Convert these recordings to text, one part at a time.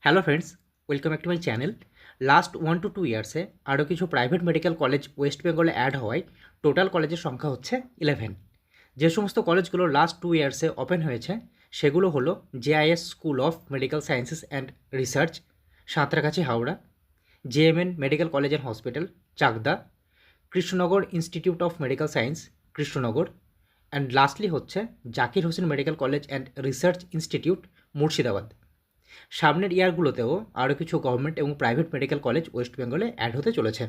Hello friends, welcome back to my channel. Last 1 to 2 ইয়ার্সে আরও কিছু private medical college west বেঙ্গলে add হওয়ায় total কলেজের সংখ্যা হচ্ছে 11। যে সমস্ত কলেজগুলো লাস্ট 2 ইয়ার্সে ওপেন হয়েছে সেগুলো হলো JIS school of medical sciences and research, Santragachi, Howrah; JMN medical college and hospital, Chakdah; Krishnanagar institute of medical science, Krishnanagar; and lastly হচ্ছে Zakir Hossain medical college and research institute, Murshidabad. সামনের ইয়ারগুলোতেও আরও কিছু গভর্নমেন্ট এবং প্রাইভেট মেডিকেল কলেজ ওয়েস্ট বেঙ্গলে অ্যাড হতে চলেছে।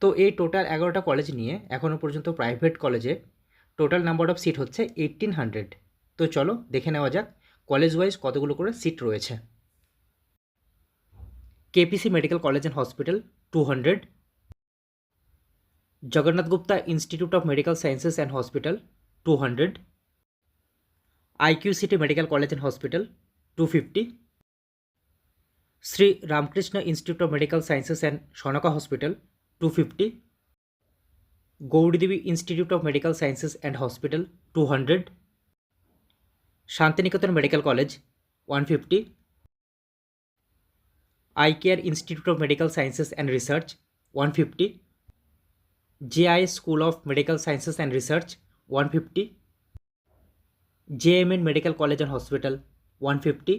তো এই টোটাল 11টা কলেজ নিয়ে এখনও পর্যন্ত প্রাইভেট কলেজে টোটাল নাম্বার অফ সিট হচ্ছে 1800। তো চলো দেখে নেওয়া যাক কলেজ ওয়াইজ কতগুলো করে সিট রয়েছে। KPC medical college and hospital 200, Jagannath Gupta institute of medical sciences and hospital 200, IQ city medical college and hospital 250, Shri Ramakrishna institute of medical sciences and Sanaka hospital 250, Gouridevi institute of medical sciences and hospital 200, Santiniketan medical college 150, I care institute of medical sciences and research 150, JIS school of medical sciences and research 150, JMN medical college and hospital 150,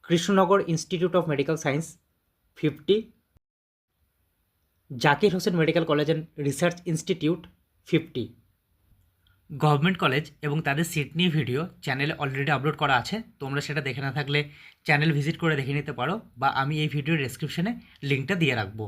Krishnanagar institute of medical science 50, Zakir Hossain medical college and research institute 50। Government college এবং তাদের seat নিয়ে video চ্যানেলে already upload করা আছে, তোমরা সেটা দেখে না থাকলে চ্যানেল ভিজিট করে দেখে নিতে পারো, বা আমি এই ভিডিওর ডেসক্রিপশনে লিঙ্কটা দিয়ে রাখবো।